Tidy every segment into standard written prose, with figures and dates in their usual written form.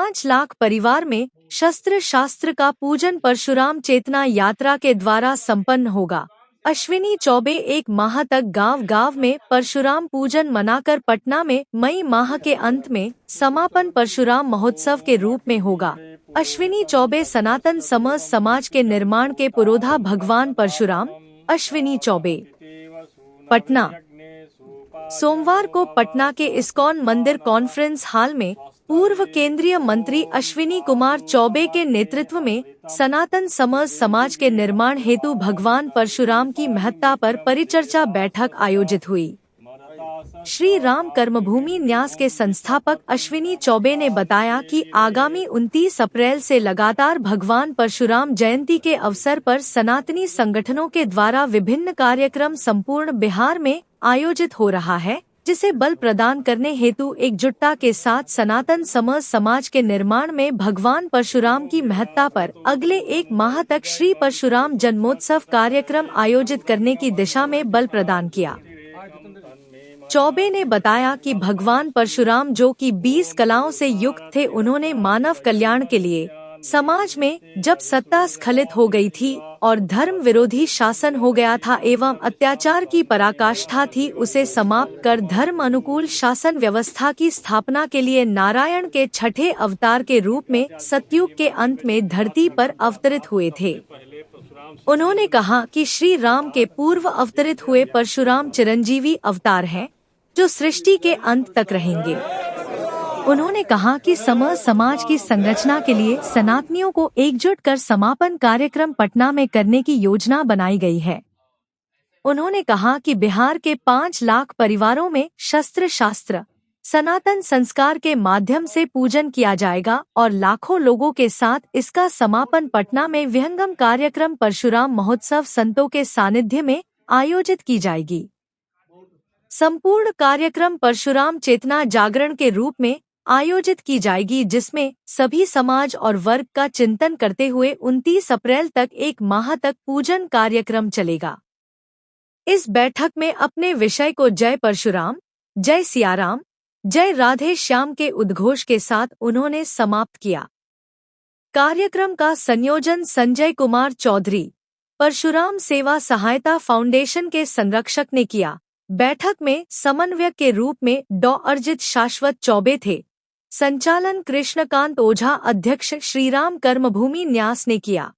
5 लाख परिवार में शस्त्र शास्त्र का पूजन परशुराम चेतना यात्रा के द्वारा संपन्न होगा। अश्विनी चौबे एक माह तक गांव-गांव में परशुराम पूजन मनाकर पटना में मई माह के अंत में समापन परशुराम महोत्सव के रूप में होगा। अश्विनी चौबे सनातन समाज के निर्माण के पुरोधा भगवान परशुराम। अश्विनी चौबे पटना। सोमवार को पटना के इस्कॉन मंदिर कॉन्फ्रेंस हॉल में पूर्व केंद्रीय मंत्री अश्विनी कुमार चौबे के नेतृत्व में सनातन समाज के निर्माण हेतु भगवान परशुराम की महत्ता पर परिचर्चा बैठक आयोजित हुई। श्री राम कर्मभूमि न्यास के संस्थापक अश्विनी चौबे ने बताया कि आगामी 29 अप्रैल से लगातार भगवान परशुराम जयंती के अवसर पर सनातनी संगठनों के द्वारा विभिन्न कार्यक्रम संपूर्ण बिहार में आयोजित हो रहा है, जिसे बल प्रदान करने हेतु एकजुटता के साथ सनातन समाज के निर्माण में भगवान परशुराम की महत्ता पर अगले 1 माह तक श्री परशुराम जन्मोत्सव कार्यक्रम आयोजित करने की दिशा में बल प्रदान किया। चौबे ने बताया कि भगवान परशुराम जो कि 20 कलाओं से युक्त थे, उन्होंने मानव कल्याण के लिए समाज में जब सत्ता स्खलित हो गई थी और धर्म विरोधी शासन हो गया था एवं अत्याचार की पराकाष्ठा थी, उसे समाप्त कर धर्म अनुकूल शासन व्यवस्था की स्थापना के लिए नारायण के छठे अवतार के रूप में सतयुग के अंत में धरती पर अवतरित हुए थे। उन्होंने कहा कि श्री राम के पूर्व अवतरित हुए परशुराम चिरंजीवी अवतार हैं, जो सृष्टि के अंत तक रहेंगे। उन्होंने कहा कि समाज की संरचना के लिए सनातनियों को एकजुट कर समापन कार्यक्रम पटना में करने की योजना बनाई गई है। उन्होंने कहा कि बिहार के 5 लाख परिवारों में शस्त्र शास्त्र सनातन संस्कार के माध्यम से पूजन किया जाएगा और लाखों लोगों के साथ इसका समापन पटना में विहंगम कार्यक्रम परशुराम महोत्सव संतों के सानिध्य में आयोजित की जाएगी। संपूर्ण कार्यक्रम परशुराम चेतना जागरण के रूप में आयोजित की जाएगी, जिसमें सभी समाज और वर्ग का चिंतन करते हुए 29 अप्रैल तक 1 माह तक पूजन कार्यक्रम चलेगा। इस बैठक में अपने विषय को जय परशुराम, जय सियाराम, जय राधे श्याम के उद्घोष के साथ उन्होंने समाप्त किया। कार्यक्रम का संयोजन संजय कुमार चौधरी, परशुराम सेवा सहायता फाउंडेशन के संरक्षक ने किया। बैठक में समन्वयक के रूप में डॉ अर्जित शाश्वत चौबे थे। संचालन कृष्णकांत ओझा अध्यक्ष श्रीराम कर्मभूमि न्यास ने किया।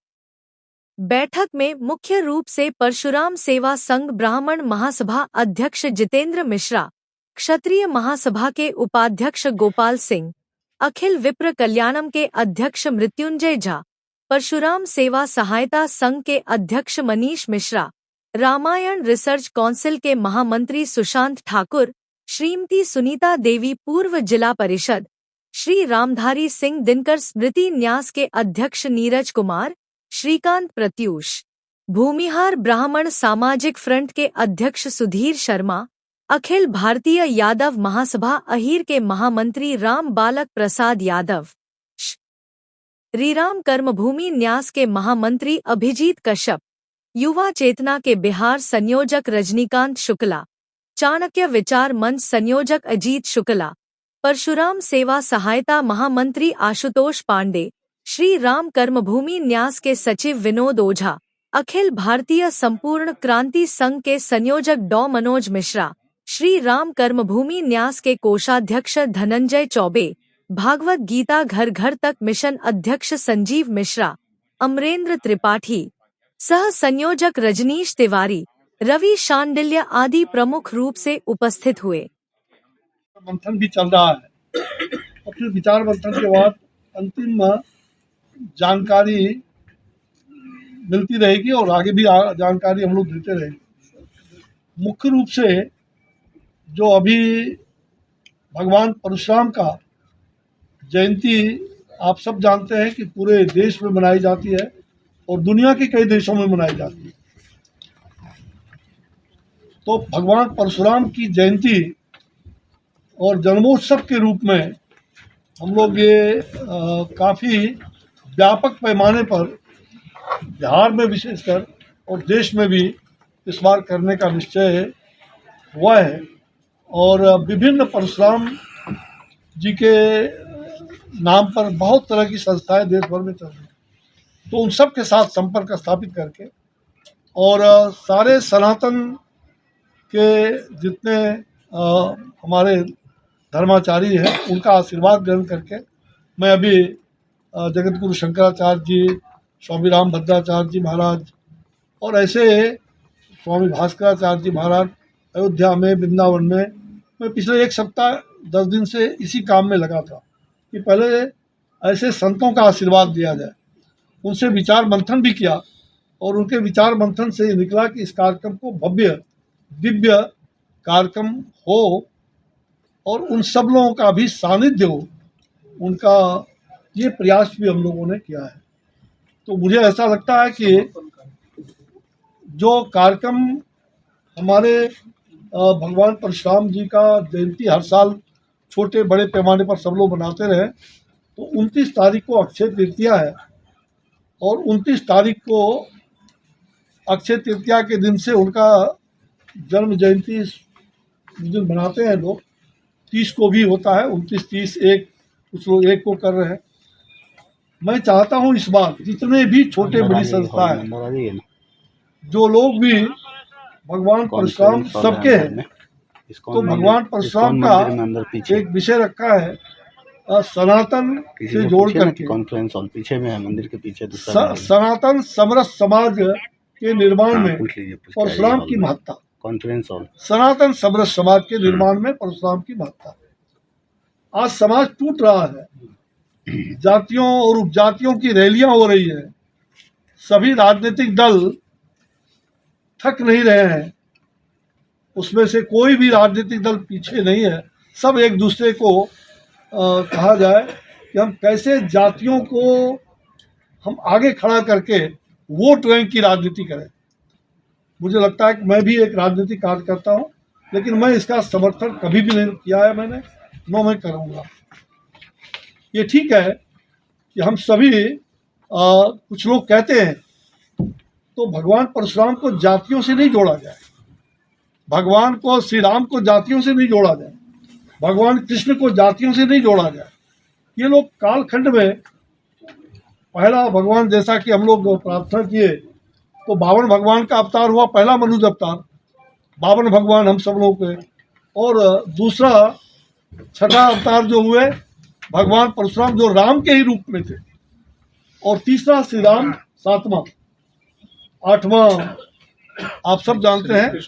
बैठक में मुख्य रूप से परशुराम सेवा संघ ब्राह्मण महासभा अध्यक्ष जितेंद्र मिश्रा, क्षत्रिय महासभा के उपाध्यक्ष गोपाल सिंह, अखिल विप्र कल्याणम के अध्यक्ष मृत्युंजय झा, परशुराम सेवा सहायता संघ के अध्यक्ष मनीष मिश्रा, रामायण रिसर्च काउंसिल के महामंत्री सुशांत ठाकुर, श्रीमती सुनीता देवी पूर्व जिला परिषद, श्री रामधारी सिंह दिनकर स्मृति न्यास के अध्यक्ष नीरज कुमार, श्रीकांत प्रत्यूष, भूमिहार ब्राह्मण सामाजिक फ्रंट के अध्यक्ष सुधीर शर्मा, अखिल भारतीय यादव महासभा अहीर के महामंत्री राम बालक प्रसाद यादव, श्रीराम कर्मभूमि न्यास के महामंत्री अभिजीत कश्यप, युवा चेतना के बिहार संयोजक रजनीकांत शुक्ला, चाणक्य विचार मंच संयोजक अजीत शुक्ला, परशुराम सेवा सहायता महामंत्री आशुतोष पांडे, श्री राम कर्मभूमि न्यास के सचिव विनोद ओझा, अखिल भारतीय संपूर्ण क्रांति संघ के संयोजक डॉ मनोज मिश्रा, श्री राम कर्मभूमि न्यास के कोषाध्यक्ष धनंजय चौबे, भागवत गीता घर घर तक मिशन अध्यक्ष संजीव मिश्रा, अमरेंद्र त्रिपाठी, सह संयोजक रजनीश तिवारी, रवि शांडिल्य आदि प्रमुख रूप से उपस्थित हुए। मंथन भी चल रहा है और फिर विचार मंथन के बाद अंतिम जानकारी मिलती रहेगी और आगे भी जानकारी हम लोग देते रहेंगे। मुख्य रूप से जो अभी भगवान परशुराम का जयंती आप सब जानते हैं कि पूरे देश में मनाई जाती है और दुनिया के कई देशों में मनाई जाती है। तो भगवान परशुराम की जयंती और जन्मोत्सव के रूप में हम लोग ये काफ़ी व्यापक पैमाने पर बिहार में विशेषकर और देश में भी इस बार करने का निश्चय हुआ है। और विभिन्न परशुराम जी के नाम पर बहुत तरह की संस्थाएं देश भर में चल रही हैं। तो उन सब के साथ संपर्क स्थापित करके और सारे सनातन के जितने हमारे धर्माचारी हैं उनका आशीर्वाद ग्रहण करके मैं अभी जगत गुरु शंकराचार्य जी, स्वामी राम भद्राचार्य जी महाराज और ऐसे स्वामी भास्कराचार्य जी महाराज अयोध्या में, वृंदावन में मैं पिछले 1 सप्ताह 10 दिन से इसी काम में लगा था कि पहले ऐसे संतों का आशीर्वाद लिया जाए, उनसे विचार मंथन भी किया और उनके विचार मंथन से निकला कि इस कार्यक्रम को भव्य दिव्य कार्यक्रम हो और उन सब लोगों का भी सानिध्य हो, उनका ये प्रयास भी हम लोगों ने किया है। तो मुझे ऐसा लगता है कि जो कार्यक्रम हमारे भगवान परशुराम जी का जयंती हर साल छोटे बड़े पैमाने पर सब लोग बनाते रहे, तो 29 तारीख को अक्षय तृतीया है और 29 तारीख को अक्षय तृतीया के दिन से उनका जन्म जयंती दिन बनाते हैं लोग। 30 को भी होता है, 29, 30, 1, कुछ लोग 1 को कर रहे हैं। मैं चाहता हूँ इस बार जितने भी छोटे बड़ी संस्था हैं, जो लोग भी भगवान परशुराम सबके हैं, तो भगवान परशुराम का एक विषय रखा है सनातन से जोड़ करके कॉन्फ्रेंस हॉल पीछे में है, मंदिर के पीछे सनातन समरस समाज के निर्माण में परशुराम की महत्ता, कॉन्फ्रेंस हॉल सनातन समरस समाज के निर्माण में परशुराम की महत्ता। आज समाज टूट रहा है, जातियों और उपजातियों की रैलियां हो रही है, सभी राजनीतिक दल थक नहीं रहे हैं, उसमें से कोई भी राजनीतिक दल पीछे नहीं है। सब एक दूसरे को कहा जाए कि हम कैसे जातियों को हम आगे खड़ा करके वोट बैंक की राजनीति करें। मुझे लगता है कि मैं भी एक राजनीतिक कार्यकर्ता हूँ, लेकिन मैं इसका समर्थन कभी भी नहीं किया है मैंने, न मैं करूँगा। ये ठीक है कि हम सभी कुछ लोग कहते हैं तो भगवान परशुराम को जातियों से नहीं जोड़ा जाए, भगवान को श्री राम को जातियों से नहीं जोड़ा जाए, भगवान कृष्ण को जातियों से नहीं जोड़ा जाए। ये लोग कालखंड में पहला भगवान, जैसा कि हम लोग प्रार्थना किए तो 52 भगवान का अवतार हुआ, पहला मनुष्य अवतार 52 भगवान हम सब लोग के, और दूसरा छठा अवतार जो हुए भगवान परशुराम जो राम के ही रूप में थे, और तीसरा श्री राम 7वां, 8वां आप सब जानते हैं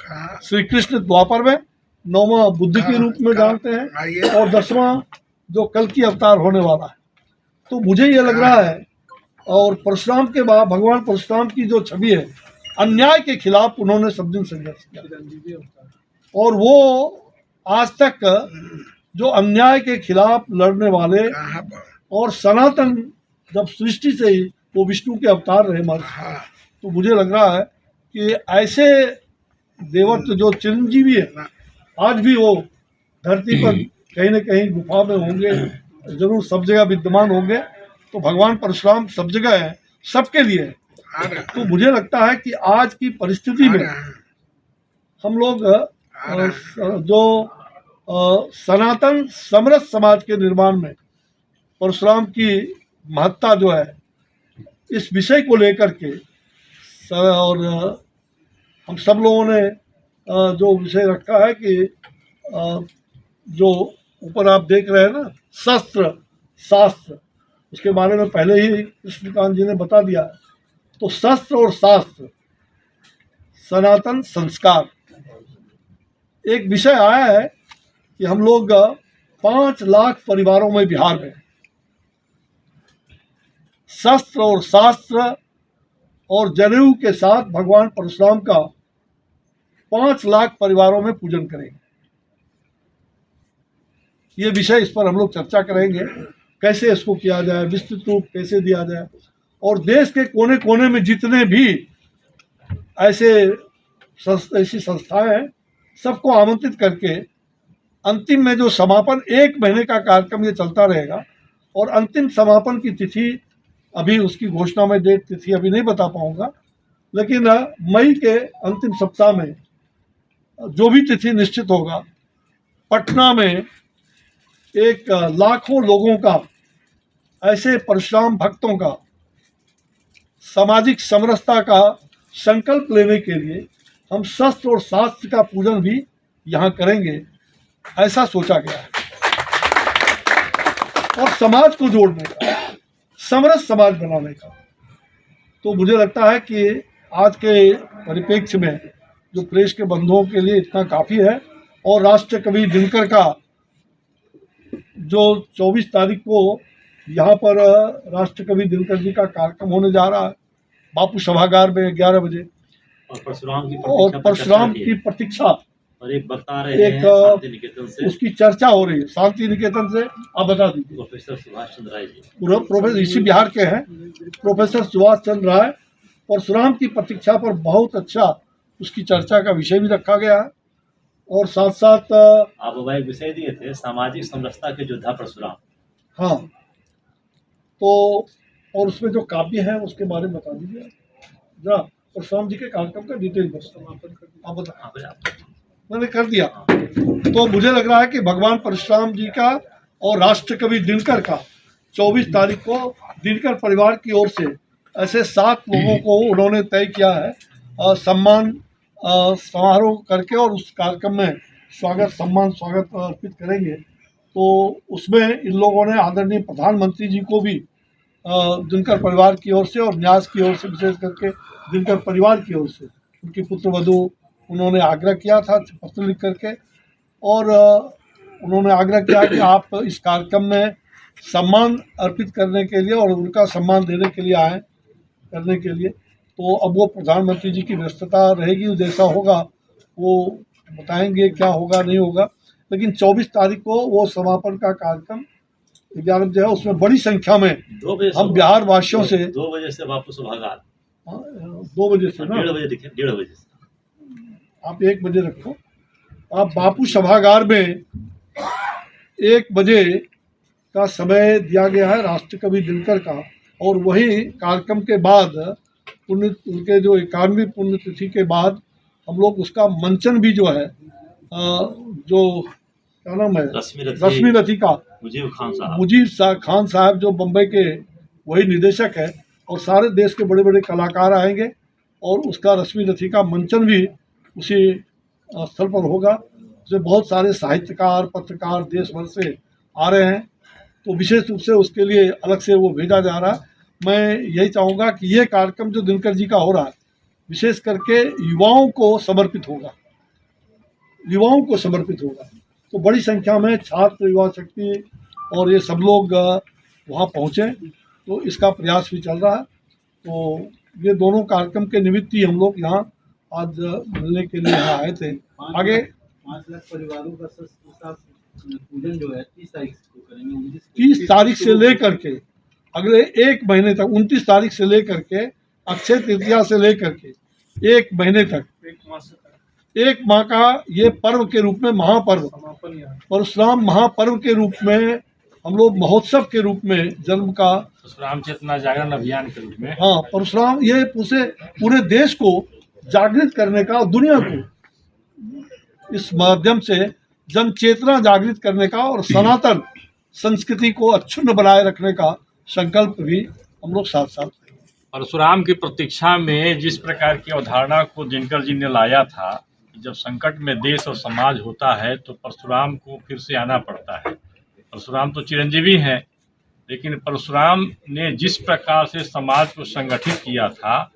श्री कृष्ण द्वापर में, 9वां बुद्ध के रूप में जानते हैं, और 10वां जो कल की अवतार होने वाला है। तो मुझे ये लग रहा है, और परशुराम के बाद भगवान परशुराम की जो छवि है, अन्याय के खिलाफ उन्होंने सब दिन संघर्ष किया, और वो आज तक जो अन्याय के खिलाफ लड़ने वाले, और सनातन जब सृष्टि से ही वो विष्णु के अवतार रहे हमारे। तो मुझे लग रहा है कि ऐसे देवत्व जो चिरंजीवी है, आज भी वो धरती पर कहीं न कहीं गुफा में होंगे, जरूर सब जगह विद्यमान होंगे। तो भगवान परशुराम सब जगह है, सबके लिए है। तो मुझे लगता है कि आज की परिस्थिति में हम लोग जो सनातन समरस समाज के निर्माण में परशुराम की महत्ता जो है, इस विषय को लेकर के और हम सब लोगों ने जो विषय रखा है कि जो ऊपर आप देख रहे हैं ना, शस्त्र शास्त्र, उसके बारे में पहले ही कृष्णकांत जी ने बता दिया। तो शस्त्र और शास्त्र, सनातन संस्कार, एक विषय आया है कि हम लोग 5 लाख परिवारों में बिहार में शस्त्र और शास्त्र और जनेऊ के साथ भगवान परशुराम का 5 लाख परिवारों में पूजन करेंगे। ये विषय, इस पर हम लोग चर्चा करेंगे, कैसे इसको किया जाए, विस्तृत रूप कैसे दिया जाए, और देश के कोने कोने में जितने भी ऐसी संस्थाएं हैं, सबको आमंत्रित करके अंतिम में जो समापन 1 महीने का कार्यक्रम ये चलता रहेगा, और अंतिम समापन की तिथि अभी उसकी घोषणा में डेट तिथि अभी नहीं बता पाऊंगा, लेकिन मई के अंतिम सप्ताह में जो भी तिथि निश्चित होगा, पटना में एक लाखों लोगों का ऐसे परशुराम भक्तों का सामाजिक समरसता का संकल्प लेने के लिए हम शस्त्र और शास्त्र का पूजन भी यहाँ करेंगे, ऐसा सोचा गया है। और समाज को जोड़ने का, समरस समाज बनाने का, तो मुझे लगता है कि आज के परिप्रेक्ष्य में जो प्रेस के बंधुओं के लिए इतना काफ़ी है। और राष्ट्र कवि दिनकर का जो 24 तारीख को यहाँ पर राष्ट्र कवि दिनकर जी का कार्यक्रम होने जा रहा है बापू सभागार में 11 बजे, और परशुराम की प्रतीक्षा और एक बता रहे हैं शांति निकेतन से, उसकी चर्चा हो रही है शांति निकेतन से। आप बता दीजिए। प्रोफेसर सुभाष चंद्र राय जी, प्रोफेसर इसी बिहार के हैं, प्रोफेसर सुभाष चंद्र राय। परशुराम की प्रतीक्षा पर बहुत अच्छा उसकी चर्चा का विषय भी रखा गया है। और साथ साथ आप एक विषय दिए थे, सामाजिक समरसता के योद्धा परशुराम। हाँ, तो और उसमें जो काव्य है उसके बारे में बता दीजिए जरा। परशुराम जी के कार्यक्रम का डिटेल बस आप बता। मैंने कर दिया। तो मुझे लग रहा है कि भगवान परशुराम जी का और राष्ट्र कवि दिनकर का 24 तारीख को दिनकर परिवार की ओर से ऐसे 7 लोगों को उन्होंने तय किया है सम्मान समारोह करके, और उस कार्यक्रम में स्वागत अर्पित करेंगे। तो उसमें इन लोगों ने आदरणीय प्रधानमंत्री जी को भी दिनकर परिवार की ओर से और न्यास की ओर से, विशेष करके दिनकर परिवार की ओर से उनकी पुत्रवधू, उन्होंने आग्रह किया था पत्र लिख करके, और उन्होंने आग्रह किया कि आप इस कार्यक्रम में सम्मान अर्पित करने के लिए और उनका सम्मान देने के लिए आए करने के लिए। तो अब वो प्रधानमंत्री जी की व्यस्तता रहेगी, जैसा होगा वो बताएंगे क्या होगा नहीं होगा। लेकिन 24 तारीख को वो समापन का कार्यक्रम 11 बजे है, उसमें बड़ी संख्या में हम बिहार वासियों से 2 बजे से बापू सभागार, 2 बजे से ना 1:30 बजे से आप 1 बजे रखो। आप बापू सभागार में 1 बजे का समय दिया गया है राष्ट्र कवि दिनकर का। और वही कार्यक्रम के बाद उनके जो 91वीं पुण्यतिथि के बाद हम लोग उसका मंचन भी जो है जो क्या नाम है रश्मि रथी का मुजीब खान साहब जो बम्बई के वही निदेशक है, और सारे देश के बड़े बड़े कलाकार आएंगे और उसका रश्मि रथी का मंचन भी उसी स्थल पर होगा। जो बहुत सारे साहित्यकार पत्रकार देश भर से आ रहे हैं, तो विशेष रूप से उसके लिए अलग से वो भेजा जा रहा है। मैं यही चाहूँगा कि ये कार्यक्रम जो दिनकर जी का हो रहा है विशेष करके युवाओं को समर्पित होगा, तो बड़ी संख्या में छात्र युवा शक्ति और ये सब लोग वहाँ पहुँचे, तो इसका प्रयास भी चल रहा है। तो ये दोनों कार्यक्रम के निमित्त ही हम लोग यहाँ आज मिलने के लिए यहाँ आए थे। आगे 5 लाख परिवारों का पूजन जो है 30 तारीख को करेंगे। 30 तारीख से लेकर के अगले 1 महीने तक, 29 तारीख से लेकर के अक्षय तृतीया से लेकर के 1 महीने तक, 1 माह का ये पर्व के रूप में महापर्व परशुराम महापर्व के रूप में हम लोग महोत्सव के रूप में जन्म का परशुराम चेतना जागरण अभियान के रूप में, हाँ परशुराम ये पूरे देश को जागृत करने का, दुनिया को इस माध्यम से जन चेतना जागृत करने का और सनातन संस्कृति को अक्षुण्ण बनाए रखने का संकल्प भी हम लोग साथ साथ। परशुराम की प्रतीक्षा में जिस प्रकार की अवधारणा को दिनकर जी ने लाया था, जब संकट में देश और समाज होता है तो परशुराम को फिर से आना पड़ता है। परशुराम तो चिरंजीवी हैं, लेकिन परशुराम ने जिस प्रकार से समाज को संगठित किया था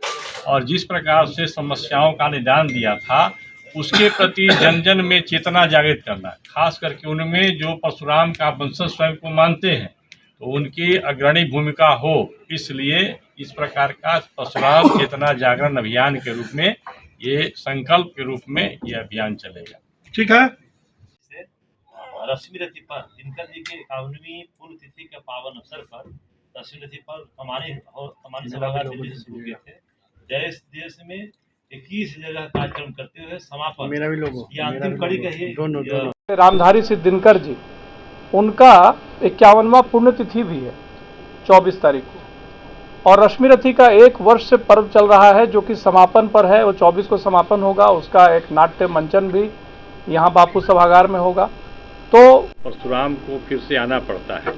और जिस प्रकार से समस्याओं का निदान दिया था, उसके प्रति जन जन में चेतना जागृत करना, खास करके उनमें जो परशुराम का वंशज स्वयं को मानते हैं, तो उनकी अग्रणी भूमिका हो, इसलिए इस प्रकार का परशुराम चेतना जागरण अभियान के रूप में, ये संकल्प के रूप में ये अभियान चलेगा। ठीक है। रश्मि रथी पर दिनकर जी के 51वीं पुण्यतिथि के पावन अवसर पर रश्मि रथी पर हमारी सभागार शुरू किए थे। देश में 21 जगह कार्यक्रम करते हुए समापन, मेरा भी लोगो, ये अंतिम कड़ी का ही रामधारी सिद्ध दिनकर जी, उनका 51वां पुण्यतिथि भी है 24 तारीख को, और रश्मि रथी का 1 वर्ष से पर्व चल रहा है जो कि समापन पर है। वो 24 को समापन होगा, उसका एक नाट्य मंचन भी यहाँ बापू सभागार में होगा। तो परशुराम को फिर से आना पड़ता है।